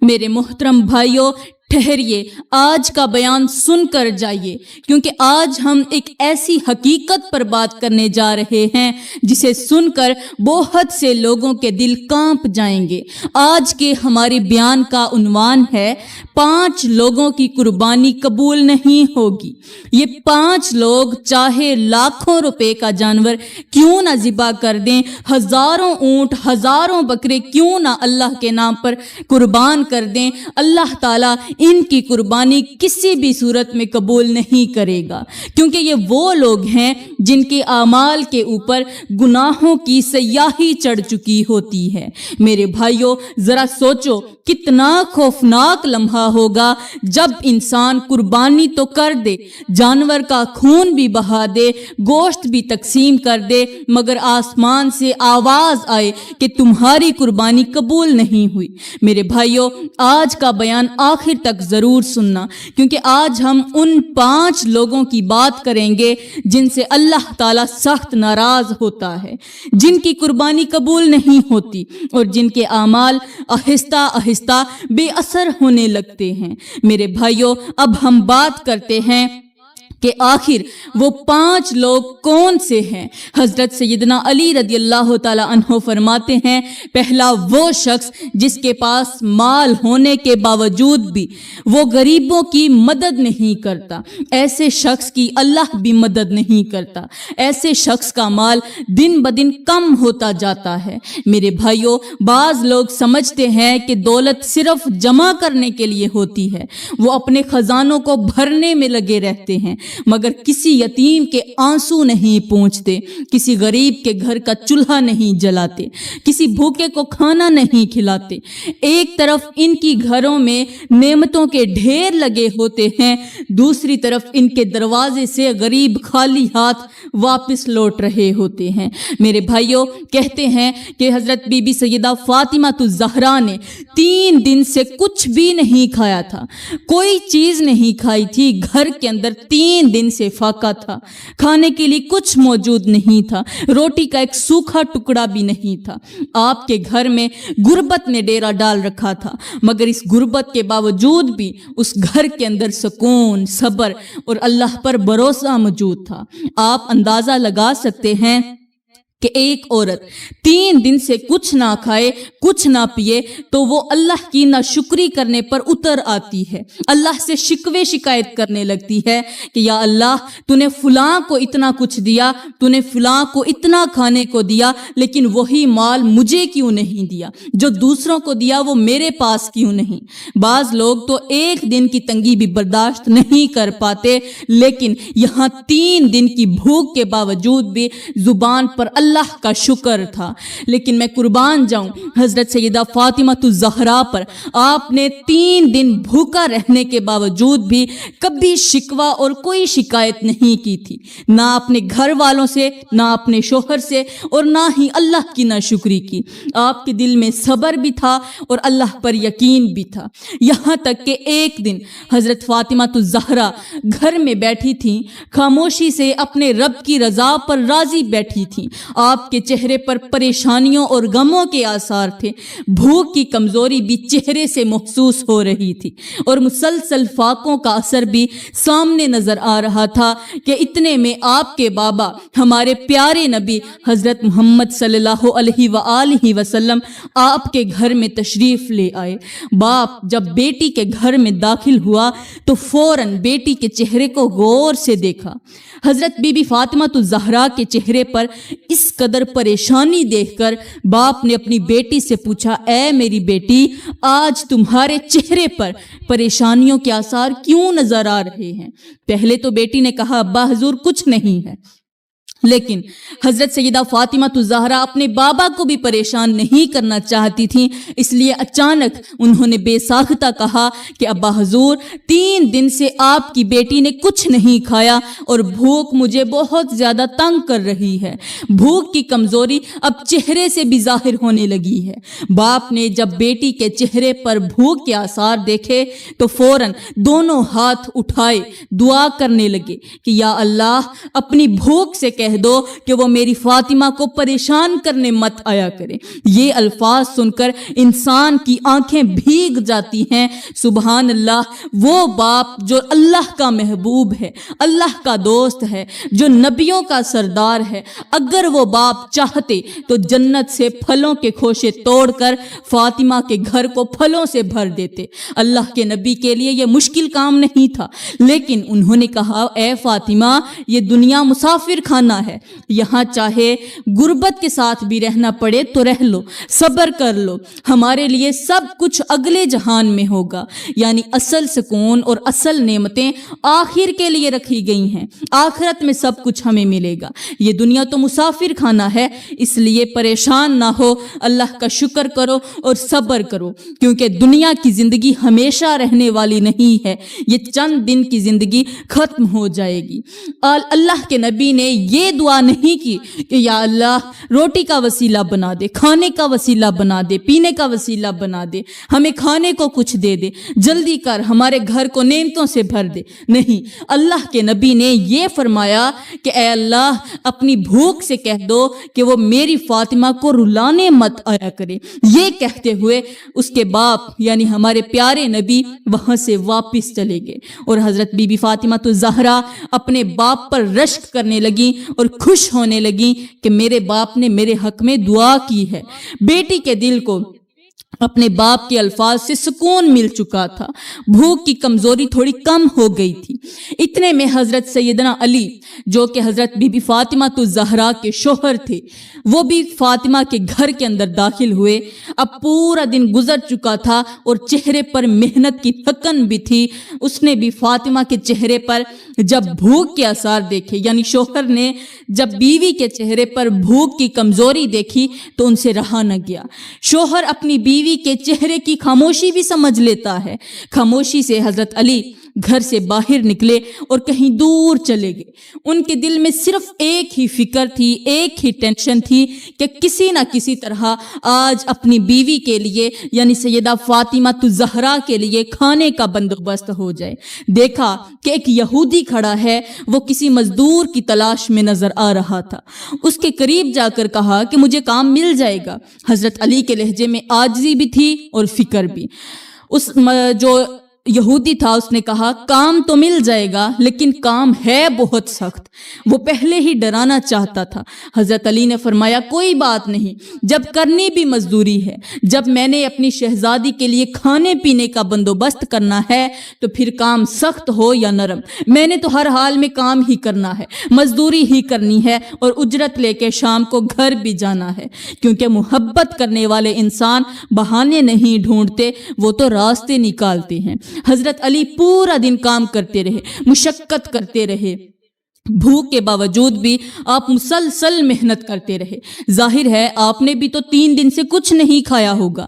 میرے محترم بھائیوں، ٹھہریے، آج کا بیان سن کر جائیے، کیونکہ آج ہم ایک ایسی حقیقت پر بات کرنے جا رہے ہیں جسے سن کر بہت سے لوگوں کے دل کانپ جائیں گے۔ آج کے ہمارے بیان کا عنوان ہے 5 لوگوں کی قربانی قبول نہیں ہوگی۔ یہ 5 لوگ چاہے لاکھوں روپے کا جانور کیوں نہ ذبح کر دیں، ہزاروں اونٹ، ہزاروں بکرے کیوں نہ اللہ کے نام پر قربان کر دیں، اللہ تعالیٰ ان کی قربانی کسی بھی صورت میں قبول نہیں کرے گا، کیونکہ یہ وہ لوگ ہیں جن کے اعمال کے اوپر گناہوں کی سیاہی چڑھ چکی ہوتی ہے۔ میرے بھائیوں، ذرا سوچو کتنا خوفناک لمحہ ہوگا جب انسان قربانی تو کر دے، جانور کا خون بھی بہا دے، گوشت بھی تقسیم کر دے، مگر آسمان سے آواز آئے کہ تمہاری قربانی قبول نہیں ہوئی۔ میرے بھائیوں، آج کا بیان آخر تک ضرور سننا، کیونکہ آج ہم ان 5 لوگوں کی بات کریں گے جن سے اللہ تعالیٰ سخت ناراض ہوتا ہے، جن کی قربانی قبول نہیں ہوتی اور جن کے اعمال آہستہ آہستہ بے اثر ہونے لگتے ہیں۔ میرے بھائیوں، اب ہم بات کرتے ہیں کہ آخر وہ 5 لوگ کون سے ہیں۔ حضرت سیدنا علی رضی اللہ تعالیٰ عنہ فرماتے ہیں، پہلا وہ شخص جس کے پاس مال ہونے کے باوجود بھی وہ غریبوں کی مدد نہیں کرتا، ایسے شخص کی اللہ بھی مدد نہیں کرتا، ایسے شخص کا مال دن بدن کم ہوتا جاتا ہے۔ میرے بھائیوں، بعض لوگ سمجھتے ہیں کہ دولت صرف جمع کرنے کے لیے ہوتی ہے، وہ اپنے خزانوں کو بھرنے میں لگے رہتے ہیں، مگر کسی یتیم کے آنسو نہیں پونچھتے، کسی غریب کے گھر کا چولہا نہیں جلاتے، کسی بھوکے کو کھانا نہیں کھلاتے۔ ایک طرف ان کی گھروں میں نعمتوں کے ڈھیر لگے ہوتے ہیں، دوسری طرف ان کے دروازے سے غریب خالی ہاتھ واپس لوٹ رہے ہوتے ہیں۔ میرے بھائیوں، کہتے ہیں کہ حضرت بی بی سیدہ فاطمہ الزہرا نے 3 دن سے کچھ بھی نہیں کھایا تھا، کوئی چیز نہیں کھائی تھی، گھر کے اندر 3 دن سے فاقہ تھا، کھانے کے لیے کچھ موجود نہیں تھا، روٹی کا ایک سوکھا ٹکڑا بھی نہیں تھا۔ آپ کے گھر میں غربت نے ڈیرا ڈال رکھا تھا، مگر اس غربت کے باوجود بھی اس گھر کے اندر سکون، صبر اور اللہ پر بھروسہ موجود تھا۔ آپ اندازہ لگا سکتے ہیں کہ ایک عورت 3 دن سے کچھ نہ کھائے، کچھ نہ پیے تو وہ اللہ کی ناشکری کرنے پر اتر آتی ہے، اللہ سے شکوے شکایت کرنے لگتی ہے کہ یا اللہ، تو نے فلاں کو اتنا کچھ دیا، تو نے فلاں کو اتنا کھانے کو دیا، لیکن وہی مال مجھے کیوں نہیں دیا، جو دوسروں کو دیا وہ میرے پاس کیوں نہیں۔ بعض لوگ تو 1 دن کی تنگی بھی برداشت نہیں کر پاتے، لیکن یہاں 3 دن کی بھوک کے باوجود بھی زبان پر اللہ کا شکر تھا۔ لیکن میں قربان جاؤں حضرت سیدہ فاطمہ الزہرا پر، آپ نے 3 دن بھوکا رہنے کے باوجود بھی کبھی شکوہ اور کوئی شکایت نہیں کی تھی، نہ اپنے گھر والوں سے، نہ اپنے شوہر سے، اور نہ ہی اللہ کی ناشکری کی۔ آپ کے دل میں صبر بھی تھا اور اللہ پر یقین بھی تھا، یہاں تک کہ ایک دن حضرت فاطمہ الزہرا گھر میں بیٹھی تھیں، خاموشی سے اپنے رب کی رضا پر راضی بیٹھی تھیں۔ آپ کے چہرے پر پریشانیوں اور غموں کے آثار تھے، بھوک کی کمزوری بھی چہرے سے محسوس ہو رہی تھی، اور مسلسل فاقوں کا اثر بھی سامنے نظر آ رہا تھا کہ اتنے میں آپ کے بابا ہمارے پیارے نبی حضرت محمد صلی اللہ علیہ وآلہ وسلم آپ کے گھر میں تشریف لے آئے۔ باپ جب بیٹی کے گھر میں داخل ہوا تو فوراً بیٹی کے چہرے کو غور سے دیکھا۔ حضرت بی بی فاطمہ الزہرا کے چہرے پر اس قدر پریشانی دیکھ کر باپ نے اپنی بیٹی سے پوچھا، اے میری بیٹی، آج تمہارے چہرے پر پریشانیوں کے آثار کیوں نظر آ رہے ہیں؟ پہلے تو بیٹی نے کہا، ابا حضور کچھ نہیں ہے، لیکن حضرت سیدہ فاطمہ الزہرا اپنے بابا کو بھی پریشان نہیں کرنا چاہتی تھیں، اس لیے اچانک انہوں نے بے ساختہ کہا کہ ابا حضور، 3 دن سے آپ کی بیٹی نے کچھ نہیں کھایا اور بھوک مجھے بہت زیادہ تنگ کر رہی ہے، بھوک کی کمزوری اب چہرے سے بھی ظاہر ہونے لگی ہے۔ باپ نے جب بیٹی کے چہرے پر بھوک کے آثار دیکھے تو فوراً دونوں ہاتھ اٹھائے دعا کرنے لگے کہ یا اللہ، اپنی بھوک سے کہہ کہہ دو کہ وہ میری فاطمہ کو پریشان کرنے مت آیا کرے۔ یہ الفاظ سن کر انسان کی آنکھیں بھیگ جاتی ہیں۔ سبحان اللہ، وہ باپ جو اللہ کا محبوب ہے، اللہ کا دوست ہے، جو نبیوں کا سردار ہے، اگر وہ باپ چاہتے تو جنت سے پھلوں کے خوشے توڑ کر فاطمہ کے گھر کو پھلوں سے بھر دیتے۔ اللہ کے نبی کے لیے یہ مشکل کام نہیں تھا، لیکن انہوں نے کہا اے فاطمہ، یہ دنیا مسافر خانہ ہے، یہاں چاہے غربت کے ساتھ بھی رہنا پڑے تو رہ لو، صبر کر لو، ہمارے لیے سب کچھ اگلے جہان میں ہوگا۔ یعنی اصل سکون اور اصل نعمتیں آخر کے لیے رکھی گئی ہیں، آخرت میں سب کچھ ہمیں ملے گا، یہ دنیا تو مسافر خانہ ہے، اس لیے پریشان نہ ہو، اللہ کا شکر کرو اور صبر کرو، کیونکہ دنیا کی زندگی ہمیشہ رہنے والی نہیں ہے، یہ چند دن کی زندگی ختم ہو جائے گی۔ اللہ کے نبی نے یہ دعا نہیں کی کہ یا اللہ روٹی کا وسیلہ بنا دے، کھانے کا وسیلہ بنا دے، پینے کا وسیلہ بنا دے، ہمیں کھانے کو کچھ دے دے، جلدی کر ہمارے گھر کو نعمتوں سے بھر دے۔ نہیں، اللہ کے نبی نے یہ فرمایا کہ اے اللہ اپنی بھوک سے کہہ دو کہ وہ میری فاطمہ کو رلانے مت آیا کرے۔ یہ کہتے ہوئے اس کے باپ یعنی ہمارے پیارے نبی وہاں سے واپس چلے گئے، اور حضرت بی بی فاطمہ تو زہرا اپنے باپ پر رشک کرنے لگیں اور خوش ہونے لگیں کہ میرے باپ نے میرے حق میں دعا کی ہے۔ بیٹی کے دل کو اپنے باپ کے الفاظ سے سکون مل چکا تھا، بھوک کی کمزوری تھوڑی کم ہو گئی تھی۔ اتنے میں حضرت سیدنا علی جو کہ حضرت بی بی فاطمہ تو زہرا کے شوہر تھے، وہ بھی فاطمہ کے گھر کے اندر داخل ہوئے۔ اب پورا دن گزر چکا تھا اور چہرے پر محنت کی تھکن بھی تھی۔ اس نے بھی فاطمہ کے چہرے پر جب بھوک کے آثار دیکھے، یعنی شوہر نے جب بیوی کے چہرے پر بھوک کی کمزوری دیکھی تو ان سے رہا نہ گیا۔ شوہر اپنی بیوی کے چہرے کی خاموشی بھی سمجھ لیتا ہے۔ خاموشی سے حضرت علی گھر سے باہر نکلے اور کہیں دور چلے گئے۔ ان کے دل میں صرف ایک ہی فکر تھی، ایک ہی ٹینشن تھی کہ کسی نہ کسی طرح آج اپنی بیوی کے لیے یعنی سیدہ فاطمہ زہرا کے لیے کھانے کا بندوبست ہو جائے۔ دیکھا کہ ایک یہودی کھڑا ہے، وہ کسی مزدور کی تلاش میں نظر آ رہا تھا۔ اس کے قریب جا کر کہا کہ مجھے کام مل جائے گا۔ حضرت علی کے لہجے میں عاجزی بھی تھی اور فکر بھی۔ اس جو یہودی تھا اس نے کہا کام تو مل جائے گا لیکن کام ہے بہت سخت۔ وہ پہلے ہی ڈرانا چاہتا تھا۔ حضرت علی نے فرمایا کوئی بات نہیں، جب کرنی بھی مزدوری ہے، جب میں نے اپنی شہزادی کے لیے کھانے پینے کا بندوبست کرنا ہے تو پھر کام سخت ہو یا نرم، میں نے تو ہر حال میں کام ہی کرنا ہے، مزدوری ہی کرنی ہے اور اجرت لے کے شام کو گھر بھی جانا ہے، کیونکہ محبت کرنے والے انسان بہانے نہیں ڈھونڈتے، وہ تو راستے نکالتے ہیں۔ حضرت علی پورا دن کام کرتے رہے، مشقت کرتے رہے، بھوک کے باوجود بھی آپ مسلسل محنت کرتے رہے۔ ظاہر ہے آپ نے بھی تو 3 دن سے کچھ نہیں کھایا ہوگا،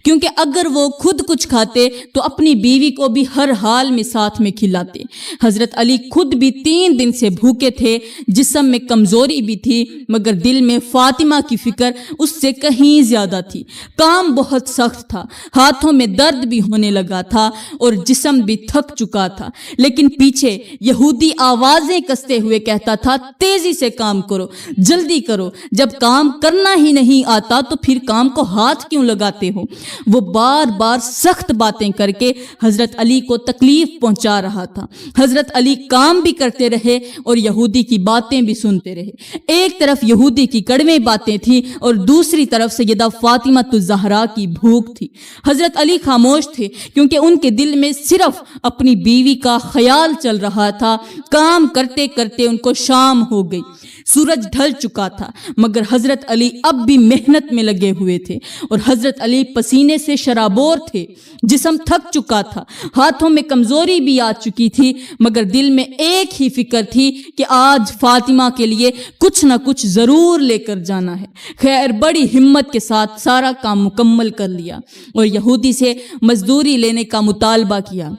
کیونکہ اگر وہ خود کچھ کھاتے تو اپنی بیوی کو بھی ہر حال میں ساتھ میں کھلاتے۔ حضرت علی خود بھی 3 دن سے بھوکے تھے، جسم میں کمزوری بھی تھی، مگر دل میں فاطمہ کی فکر اس سے کہیں زیادہ تھی۔ کام بہت سخت تھا، ہاتھوں میں درد بھی ہونے لگا تھا اور جسم بھی تھک چکا تھا، لیکن پیچھے یہودی آوازیں کستے ہوئے کہتا تھا تیزی سے کام کرو، جلدی کرو، جب کام کرنا ہی نہیں آتا تو پھر کام کو ہاتھ کیوں لگاتے ہو۔ وہ بار بار سخت باتیں کر کے حضرت علی کو تکلیف پہنچا رہا تھا۔ حضرت علی کام بھی کرتے رہے اور یہودی کی باتیں بھی سنتے رہے۔ ایک طرف یہودی کی کڑوے باتیں تھی اور دوسری طرف سیدہ فاطمہ الزہرا کی بھوک تھی۔ حضرت علی خاموش تھے کیونکہ ان کے دل میں صرف اپنی بیوی کا خیال چل رہا تھا۔ کام کرتے کرتے ان کو شام ہو گئی، سورج ڈھل چکا تھا، مگر حضرت علی اب بھی محنت میں لگے ہوئے تھے اور حضرت علی پسینے سے شرابور تھے، جسم تھک چکا تھا، ہاتھوں میں کمزوری بھی آ چکی تھی، مگر دل میں ایک ہی فکر تھی کہ آج فاطمہ کے لیے کچھ نہ کچھ ضرور لے کر جانا ہے۔ خیر بڑی ہمت کے ساتھ سارا کام مکمل کر لیا اور یہودی سے مزدوری لینے کا مطالبہ کیا۔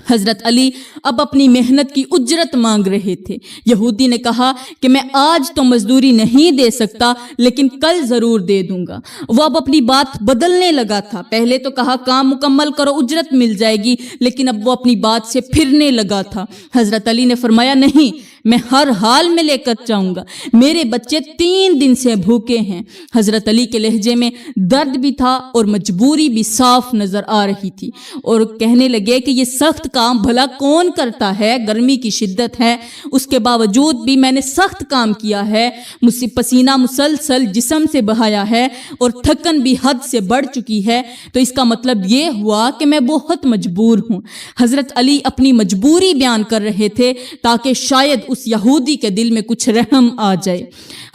حضرت علی اب اپنی محنت کی اجرت مانگ رہے تھے۔ یہودی نے کہا کہ میں آج تو مزدوری نہیں دے سکتا لیکن کل ضرور دے دوں گا۔ وہ اب اپنی بات بدلنے لگا تھا۔ پہلے تو کہا کام مکمل کرو اجرت مل جائے گی، لیکن اب وہ اپنی بات سے پھرنے لگا تھا۔ حضرت علی نے فرمایا نہیں، میں ہر حال میں لے کر جاؤں گا، میرے بچے 3 دن سے بھوکے ہیں۔ حضرت علی کے لہجے میں درد بھی تھا اور مجبوری بھی صاف نظر آ رہی تھی، اور کہنے لگے کہ یہ سخت کام بھلا کون کرتا ہے؟ گرمی کی شدت ہے، اس کے باوجود بھی میں نے سخت کام کیا ہے، مجھ سے پسینہ مسلسل جسم سے بہایا ہے اور تھکن بھی حد سے بڑھ چکی ہے، تو اس کا مطلب یہ ہوا کہ میں بہت مجبور ہوں۔ حضرت علی اپنی مجبوری بیان کر رہے تھے تاکہ شاید اس یہودی کے دل میں کچھ رحم آ جائے۔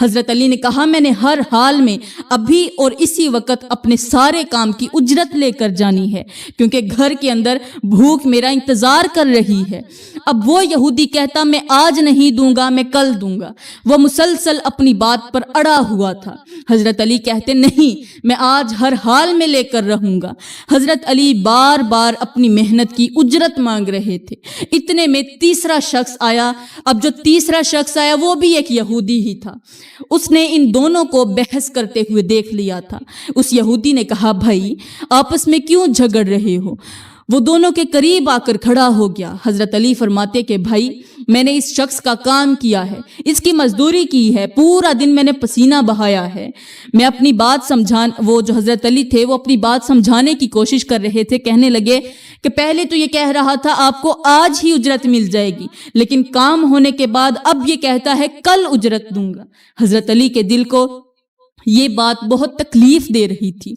حضرت علی نے کہا میں نے ہر حال میں ابھی اور اسی وقت اپنے سارے کام کی اجرت لے کر جانی ہے، کیونکہ گھر کے اندر بھوک میرا انتظار کر رہی ہے۔ اب وہ یہودی کہتا میں آج نہیں دوں گا، میں کل دوں گا، وہ مسلسل اپنی بات پر اڑا ہوا تھا۔ حضرت علی کہتے نہیں، میں آج ہر حال میں لے کر رہوں گا۔ حضرت علی بار بار اپنی محنت کی اجرت مانگ رہے تھے۔ اتنے میں تیسرا شخص آیا۔ اب جو تیسرا شخص آیا وہ بھی ایک یہودی ہی تھا۔ اس نے ان دونوں کو بحث کرتے ہوئے دیکھ لیا تھا۔ اس یہودی نے کہا بھائی آپس میں کیوں جھگڑ رہے ہو؟ وہ دونوں کے قریب آ کر کھڑا ہو گیا۔ حضرت علی فرماتے کہ بھائی میں نے اس شخص کا کام کیا ہے، اس کی مزدوری کی ہے، پورا دن میں نے پسینہ بہایا ہے۔ میں اپنی بات وہ جو حضرت علی تھے وہ اپنی بات سمجھانے کی کوشش کر رہے تھے، کہنے لگے کہ پہلے تو یہ کہہ رہا تھا آپ کو آج ہی اجرت مل جائے گی، لیکن کام ہونے کے بعد اب یہ کہتا ہے کل اجرت دوں گا۔ حضرت علی کے دل کو یہ بات بہت تکلیف دے رہی تھی،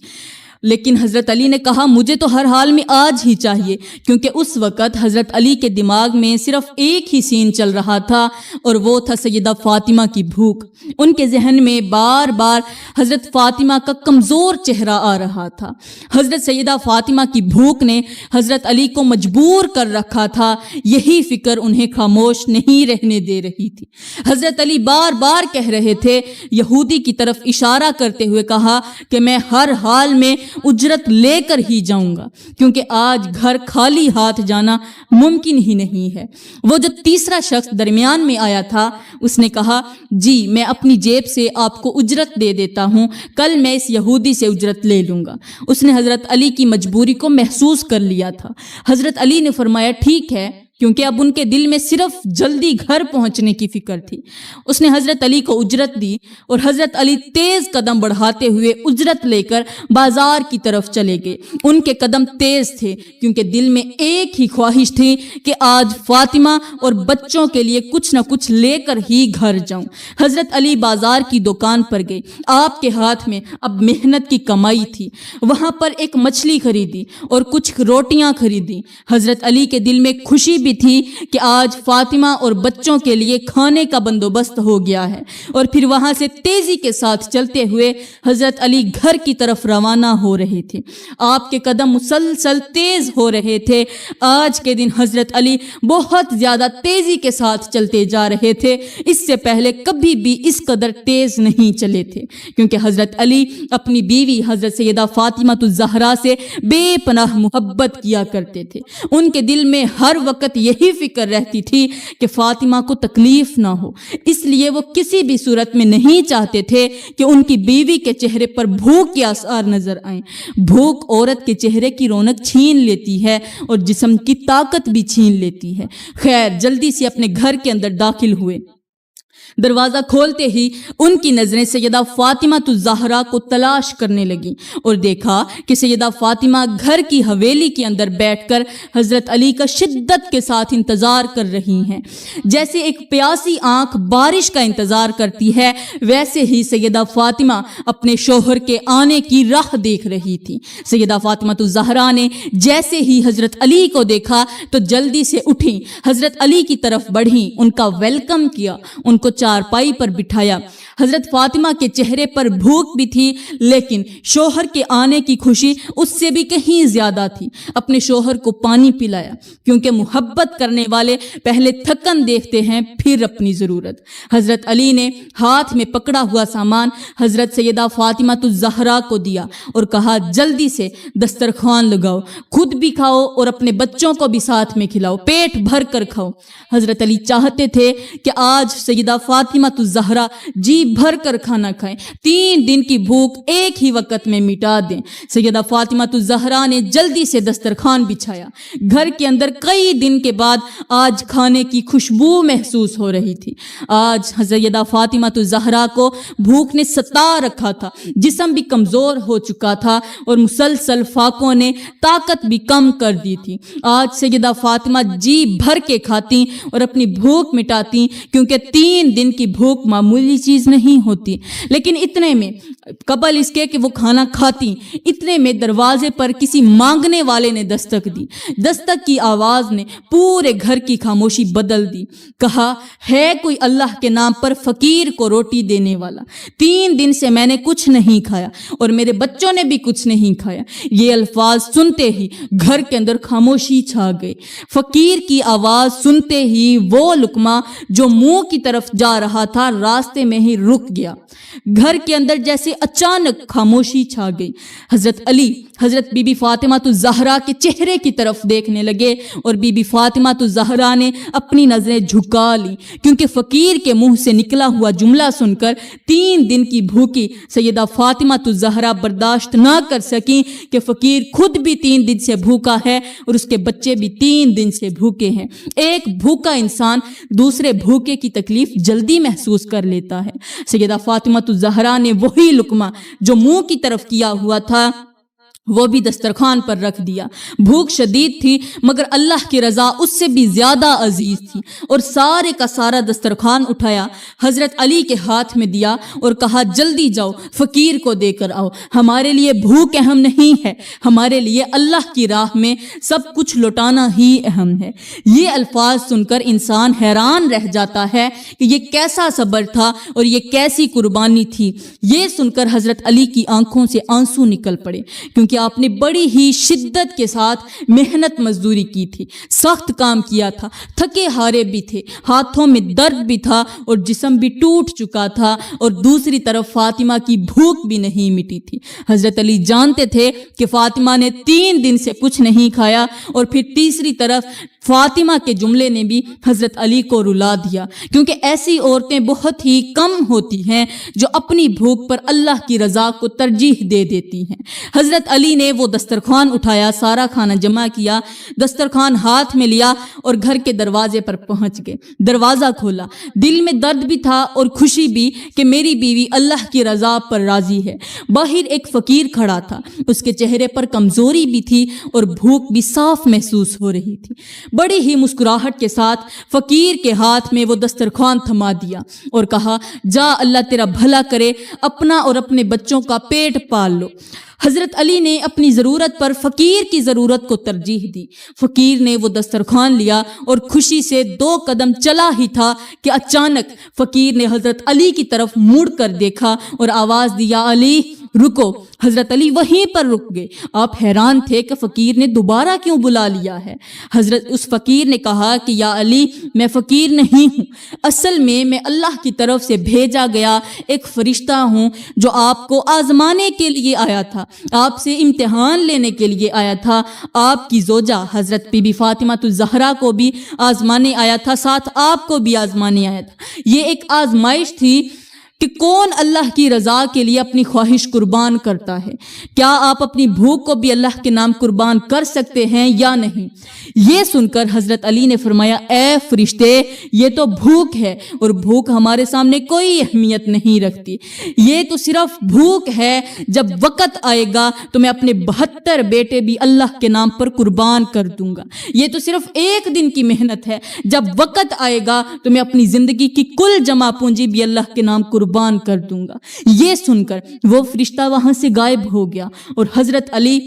لیکن حضرت علی نے کہا مجھے تو ہر حال میں آج ہی چاہیے، کیونکہ اس وقت حضرت علی کے دماغ میں صرف ایک ہی سین چل رہا تھا اور وہ تھا سیدہ فاطمہ کی بھوک۔ ان کے ذہن میں بار بار حضرت فاطمہ کا کمزور چہرہ آ رہا تھا۔ حضرت سیدہ فاطمہ کی بھوک نے حضرت علی کو مجبور کر رکھا تھا، یہی فکر انہیں خاموش نہیں رہنے دے رہی تھی۔ حضرت علی بار بار کہہ رہے تھے، یہودی کی طرف اشارہ کرتے ہوئے کہا کہ میں ہر حال میں اجرت لے کر ہی جاؤں گا، کیونکہ آج گھر خالی ہاتھ جانا ممکن ہی نہیں ہے۔ وہ جو تیسرا شخص درمیان میں آیا تھا اس نے کہا جی میں اپنی جیب سے آپ کو اجرت دے دیتا ہوں، کل میں اس یہودی سے اجرت لے لوں گا۔ اس نے حضرت علی کی مجبوری کو محسوس کر لیا تھا۔ حضرت علی نے فرمایا ٹھیک ہے، کیونکہ اب ان کے دل میں صرف جلدی گھر پہنچنے کی فکر تھی۔ اس نے حضرت علی کو اجرت دی اور حضرت علی تیز قدم بڑھاتے ہوئے اجرت لے کر بازار کی طرف چلے گئے۔ ان کے قدم تیز تھے کیونکہ دل میں ایک ہی خواہش تھی کہ آج فاطمہ اور بچوں کے لیے کچھ نہ کچھ لے کر ہی گھر جاؤں۔ حضرت علی بازار کی دکان پر گئے۔ آپ کے ہاتھ میں اب محنت کی کمائی تھی۔ وہاں پر ایک مچھلی خریدی اور کچھ روٹیاں خریدی۔ حضرت علی کے دل میں خوشی بھی تھی کہ آج فاطمہ اور بچوں کے لیے کھانے کا بندوبست ہو گیا ہے، اور پھر وہاں سے تیزی کے ساتھ چلتے ہوئے حضرت علی گھر کی طرف روانہ ہو رہے تھے۔ آپ کے قدم مسلسل تیز ہو رہے تھے۔ آج کے دن حضرت علی بہت زیادہ تیزی کے ساتھ چلتے جا رہے تھے۔ اس سے پہلے کبھی بھی اس قدر تیز نہیں چلے تھے، کیونکہ حضرت علی اپنی بیوی حضرت سیدہ فاطمہ الزہرا سے بے پناہ محبت کیا کرتے تھے۔ ان کے دل میں ہر وقت یہی فکر رہتی تھی کہ فاطمہ کو تکلیف نہ ہو، اس لیے وہ کسی بھی صورت میں نہیں چاہتے تھے کہ ان کی بیوی کے چہرے پر بھوک کے آثار نظر آئیں۔ بھوک عورت کے چہرے کی رونق چھین لیتی ہے اور جسم کی طاقت بھی چھین لیتی ہے۔ خیر جلدی سے اپنے گھر کے اندر داخل ہوئے۔ دروازہ کھولتے ہی ان کی نظریں سیدہ فاطمہ الزہرا کو تلاش کرنے لگیں اور دیکھا کہ سیدہ فاطمہ گھر کی حویلی کے اندر بیٹھ کر حضرت علی کا شدت کے ساتھ انتظار کر رہی ہیں۔ جیسے ایک پیاسی آنکھ بارش کا انتظار کرتی ہے، ویسے ہی سیدہ فاطمہ اپنے شوہر کے آنے کی راہ دیکھ رہی تھی۔ سیدہ فاطمہ الزہرا نے جیسے ہی حضرت علی کو دیکھا تو جلدی سے اٹھیں، حضرت علی کی طرف بڑھیں، ان کا ویلکم کیا، ان کو چارپائی پر بٹھایا۔ حضرت فاطمہ کے چہرے پر بھوک بھی تھی، لیکن شوہر کے آنے کی خوشی اس سے بھی کہیں زیادہ تھی۔ اپنے شوہر کو پانی پلایا، کیونکہ محبت کرنے والے پہلے تھکن دیکھتے ہیں پھر اپنی ضرورت۔ حضرت علی نے ہاتھ میں پکڑا ہوا سامان حضرت سیدہ فاطمہ الزہرا کو دیا اور کہا جلدی سے دسترخوان لگاؤ، خود بھی کھاؤ اور اپنے بچوں کو بھی ساتھ میں کھلاؤ، پیٹ بھر کر کھاؤ۔ حضرت علی چاہتے تھے کہ آج سیدہ فاطمہ الزہرا جی بھر کر کھانا کھائیں، 3 دن کی بھوک ایک ہی وقت میں مٹا دیں۔ سیدہ فاطمہ الزہرا نے جلدی سے دسترخوان بچھایا۔ گھر کے اندر کئی دن کے بعد آج کھانے کی خوشبو محسوس ہو رہی تھی۔ آج سیدہ فاطمہ الزہرا کو بھوک نے ستا رکھا تھا، جسم بھی کمزور ہو چکا تھا اور مسلسل فاقوں نے طاقت بھی کم کر دی تھی۔ آج سیدہ فاطمہ جی بھر کے کھاتی اور اپنی بھوک مٹاتی، کیونکہ 3 دن کی بھوک معمولی چیز نہیں ہوتی۔ لیکن اتنے میں، قبل اس کے کہ وہ کھانا کھاتی، اتنے میں دروازے پر کسی مانگنے والے نے دستک دی۔ دستک کی آواز نے پورے گھر کی خاموشی بدل دی۔ کہا، ہے کوئی اللہ کے نام پر فقیر کو روٹی دینے والا؟ 3 دن سے میں نے کچھ نہیں کھایا اور میرے بچوں نے بھی کچھ نہیں کھایا۔ یہ الفاظ سنتے ہی گھر کے اندر خاموشی چھا گئی۔ فقیر کی آواز سنتے ہی وہ لقمہ جو منہ کی طرف جا رہا تھا راستے میں ہی رک گیا۔ گھر کے اندر جیسے اچانک خاموشی چھا گئی۔ حضرت علی حضرت بی بی فاطمہ الزہرا کے چہرے کی طرف دیکھنے لگے اور بی بی فاطمہ الزہرا نے اپنی نظریں جھکا لی، کیونکہ فقیر کے منہ سے نکلا ہوا جملہ سن کر 3 دن کی بھوکی سیدہ فاطمہ الزہرا برداشت نہ کر سکیں کہ فقیر خود بھی 3 دن سے بھوکا ہے اور اس کے بچے بھی 3 دن سے بھوکے ہیں۔ ایک بھوکا انسان دوسرے بھوکے کی تکلیف جلدی محسوس کر لیتا ہے۔ سیدہ فاطمہ الزہرا نے وہی لقمہ جو منہ کی طرف کیا ہوا تھا وہ بھی دسترخوان پر رکھ دیا۔ بھوک شدید تھی مگر اللہ کی رضا اس سے بھی زیادہ عزیز تھی، اور سارے کا سارا دسترخوان اٹھایا، حضرت علی کے ہاتھ میں دیا اور کہا، جلدی جاؤ فقیر کو دے کر آؤ۔ ہمارے لیے بھوک اہم نہیں ہے، ہمارے لیے اللہ کی راہ میں سب کچھ لوٹانا ہی اہم ہے۔ یہ الفاظ سن کر انسان حیران رہ جاتا ہے کہ یہ کیسا صبر تھا اور یہ کیسی قربانی تھی۔ یہ سن کر حضرت علی کی آنکھوں سے آنسو نکل پڑے، کیونکہ آپ نے بڑی ہی شدت کے ساتھ محنت مزدوری کی تھی، سخت کام کیا تھا، تھکے ہارے بھی تھے، ہاتھوں میں درد بھی تھا اور جسم بھی ٹوٹ چکا تھا، اور دوسری طرف فاطمہ کی بھوک بھی نہیں مٹی تھی۔ حضرت علی جانتے تھے کہ فاطمہ نے 3 دن سے کچھ نہیں کھایا، اور پھر تیسری طرف فاطمہ کے جملے نے بھی حضرت علی کو رلا دیا، کیونکہ ایسی عورتیں بہت ہی کم ہوتی ہیں جو اپنی بھوک پر اللہ کی رضا کو ترجیح دے دیتی ہیں۔ حضرت علی نے وہ دسترخوان اٹھایا، سارا کھانا جمع کیا، دسترخوان ہاتھ میں لیا اور گھر کے دروازے پر پہنچ گئے۔ دروازہ کھولا، دل میں درد بھی تھا اور خوشی بھی کہ میری بیوی اللہ کی رضا پر راضی ہے۔ باہر ایک فقیر کھڑا تھا، اس کے چہرے پر کمزوری بھی تھی اور بھوک بھی صاف محسوس ہو رہی تھی۔ بڑی ہی مسکراہٹ کے ساتھ فقیر کے ہاتھ میں وہ دسترخوان تھما دیا اور کہا، جا اللہ تیرا بھلا کرے، اپنا اور اپنے بچوں کا پیٹ پال لو۔ حضرت علی نے اپنی ضرورت پر فقیر کی ضرورت کو ترجیح دی۔ فقیر نے وہ دسترخوان لیا اور خوشی سے 2 قدم چلا ہی تھا کہ اچانک فقیر نے حضرت علی کی طرف مڑ کر دیکھا اور آواز دی، یا علی رکو۔ حضرت علی وہیں پر رک گئے۔ آپ حیران تھے کہ فقیر نے دوبارہ کیوں بلا لیا ہے۔ حضرت اس فقیر نے کہا کہ یا علی، میں فقیر نہیں ہوں، اصل میں اللہ کی طرف سے بھیجا گیا ایک فرشتہ ہوں جو آپ کو آزمانے کے لیے آیا تھا، آپ سے امتحان لینے کے لیے آیا تھا۔ آپ کی زوجہ حضرت بی بی فاطمہ الزہرا کو بھی آزمانے آیا تھا، ساتھ آپ کو بھی آزمانے آیا تھا۔ یہ ایک آزمائش تھی کہ کون اللہ کی رضا کے لیے اپنی خواہش قربان کرتا ہے۔ کیا آپ اپنی بھوک کو بھی اللہ کے نام قربان کر سکتے ہیں یا نہیں؟ یہ سن کر حضرت علی نے فرمایا، اے فرشتے، یہ تو بھوک ہے اور بھوک ہمارے سامنے کوئی اہمیت نہیں رکھتی۔ یہ تو صرف بھوک ہے، جب وقت آئے گا تو میں اپنے 72 بیٹے بھی اللہ کے نام پر قربان کر دوں گا۔ یہ تو صرف 1 دن کی محنت ہے، جب وقت آئے گا تو میں اپنی زندگی کی کل جمع پونجی بھی اللہ کے نام قربان کر دوں گا۔ یہ سن کر وہ فرشتہ وہاں سے غائب ہو گیا اور حضرت علی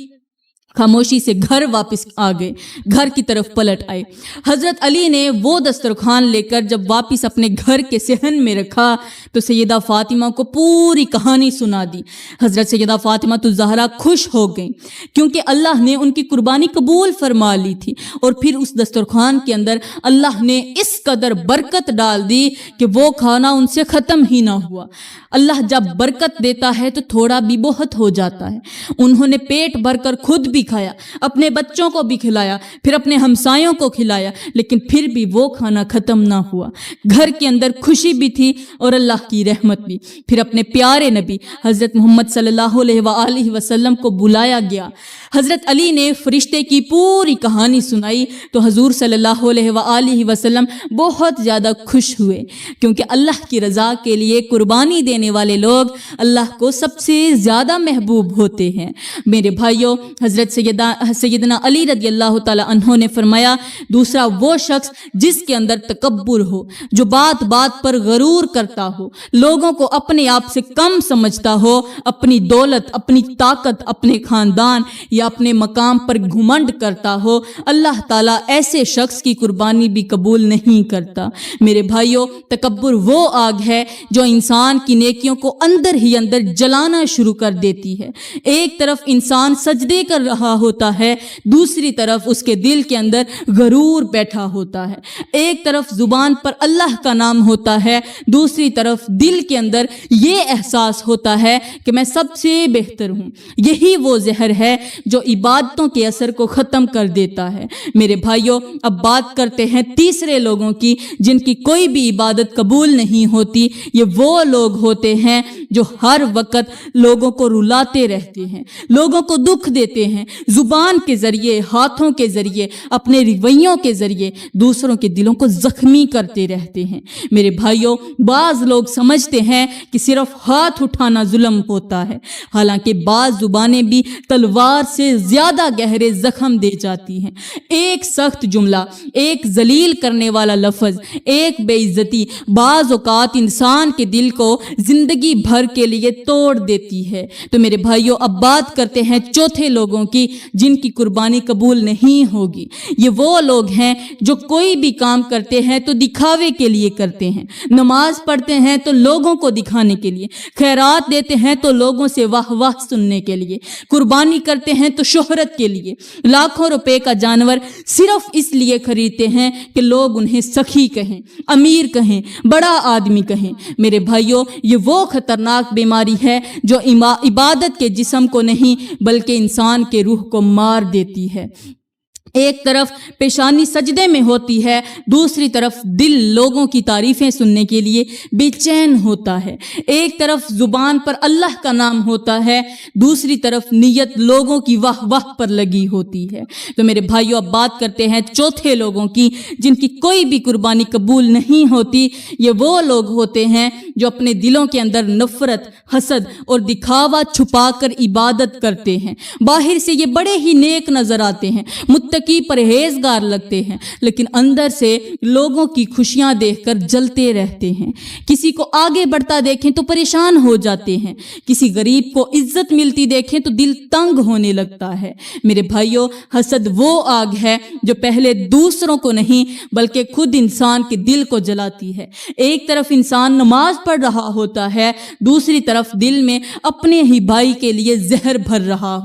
خاموشی سے گھر واپس آ گئے، گھر کی طرف پلٹ آئے۔ حضرت علی نے وہ دسترخوان لے کر جب واپس اپنے گھر کے صحن میں رکھا تو سیدہ فاطمہ کو پوری کہانی سنا دی۔ حضرت سیدہ فاطمہ الزہرا خوش ہو گئیں کیونکہ اللہ نے ان کی قربانی قبول فرما لی تھی، اور پھر اس دسترخوان کے اندر اللہ نے اس قدر برکت ڈال دی کہ وہ کھانا ان سے ختم ہی نہ ہوا۔ اللہ جب برکت دیتا ہے تو تھوڑا بھی بہت ہو جاتا ہے۔ انہوں نے پیٹ بھر کر خود بھی بھی کھایا, اپنے بچوں کو بھی کھلایا, پھر اپنے ہمسایوں کو کھلایا, لیکن پھر بھی وہ کھانا ختم نہ ہوا. گھر کے اندر خوشی بھی تھی اور اللہ کی رحمت بھی. پھر اپنے پیارے نبی حضرت محمد صلی اللہ علیہ وآلہ وسلم کو بلایا گیا. حضرت علی نے فرشتے کی پوری کہانی سنائی تو حضور صلی اللہ علیہ وآلہ وسلم بہت زیادہ خوش ہوئے, کیونکہ اللہ کی رضا کے لیے قربانی دینے والے لوگ اللہ کو سب سے زیادہ محبوب ہوتے ہیں. میرے بھائیوں, حضرت سیدنا علی رضی اللہ تعالی عنہ نے فرمایا, دوسرا وہ شخص جس کے اندر تکبر ہو, جو بات بات پر غرور کرتا ہو, لوگوں کو اپنے آپ سے کم سمجھتا ہو, اپنی دولت, اپنی طاقت, اپنے خاندان یا اپنے مقام پر گھمنڈ کرتا ہو, اللہ تعالیٰ ایسے شخص کی قربانی بھی قبول نہیں کرتا. میرے بھائیوں, تکبر وہ آگ ہے جو انسان کی نیکیوں کو اندر ہی اندر جلانا شروع کر دیتی ہے. ایک طرف انسان سجدے کر رہا ہوتا ہے, دوسری طرف اس کے دل کے اندر غرور بیٹھا ہوتا ہے. ایک طرف زبان پر اللہ کا نام ہوتا ہے, دوسری طرف دل کے اندر یہ احساس ہوتا ہے کہ میں سب سے بہتر ہوں. یہی وہ زہر ہے جو عبادتوں کے اثر کو ختم کر دیتا ہے. میرے بھائیوں, اب بات کرتے ہیں تیسرے لوگوں کی جن کی کوئی بھی عبادت قبول نہیں ہوتی. یہ وہ لوگ ہوتے ہیں جو ہر وقت لوگوں کو رلاتے رہتے ہیں, لوگوں کو دکھ دیتے ہیں, زبان کے ذریعے, ہاتھوں کے ذریعے, اپنے رویوں کے ذریعے دوسروں کے دلوں کو زخمی کرتے رہتے ہیں. میرے بھائیوں, بعض لوگ سمجھتے ہیں کہ صرف ہاتھ اٹھانا ظلم ہوتا ہے, حالانکہ بعض زبانیں بھی تلوار سے زیادہ گہرے زخم دے جاتی ہیں. ایک سخت جملہ, ایک ذلیل کرنے والا لفظ, ایک بے عزتی بعض اوقات انسان کے دل کو زندگی بھر کے لیے توڑ دیتی ہے. تو میرے بھائیوں, اب بات کرتے ہیں چوتھے لوگوں کی جن کی قربانی قبول نہیں ہوگی. یہ وہ لوگ ہیں جو کوئی بھی کام کرتے ہیں تو دکھاوے کے لیے کرتے ہیں, نماز پڑھتے ہیں تو لوگوں کو دکھانے کے لیے, خیرات دیتے ہیں تو لوگوں سے واہ واہ سننے کے لیے, قربانی کرتے ہیں تو شہرت کے لیے, لاکھوں روپے کا جانور صرف اس لیے خریدتے ہیں کہ لوگ انہیں سخی کہیں, امیر کہیں, بڑا آدمی کہیں. میرے بھائیوں, یہ وہ خطرناک بیماری ہے جو عبادت کے جسم کو نہیں بلکہ انسان کے روح کو مار دیتی ہے. ایک طرف پیشانی سجدے میں ہوتی ہے, دوسری طرف دل لوگوں کی تعریفیں سننے کے لیے بے چین ہوتا ہے. ایک طرف زبان پر اللہ کا نام ہوتا ہے, دوسری طرف نیت لوگوں کی واہ واہ پر لگی ہوتی ہے. تو میرے بھائیوں, اب بات کرتے ہیں چوتھے لوگوں کی جن کی کوئی بھی قربانی قبول نہیں ہوتی. یہ وہ لوگ ہوتے ہیں جو اپنے دلوں کے اندر نفرت, حسد اور دکھاوا چھپا کر عبادت کرتے ہیں. باہر سے یہ بڑے ہی نیک نظر آتے ہیں, متقی پرہیزگار لگتے ہیں, لیکن اندر سے لوگوں کی خوشیاں دیکھ کر جلتے رہتے ہیں. کسی کو آگے بڑھتا دیکھیں تو پریشان ہو جاتے ہیں, کسی غریب کو عزت ملتی دیکھیں تو دل تنگ ہونے لگتا ہے. میرے بھائیوں, حسد وہ آگ ہے جو پہلے دوسروں کو نہیں بلکہ خود انسان کے دل کو جلاتی ہے. ایک طرف انسان نماز پڑھ رہا ہوتا ہے, دوسری طرف دل میں اپنے ہی بھائی کے لیے زہر بھر رہا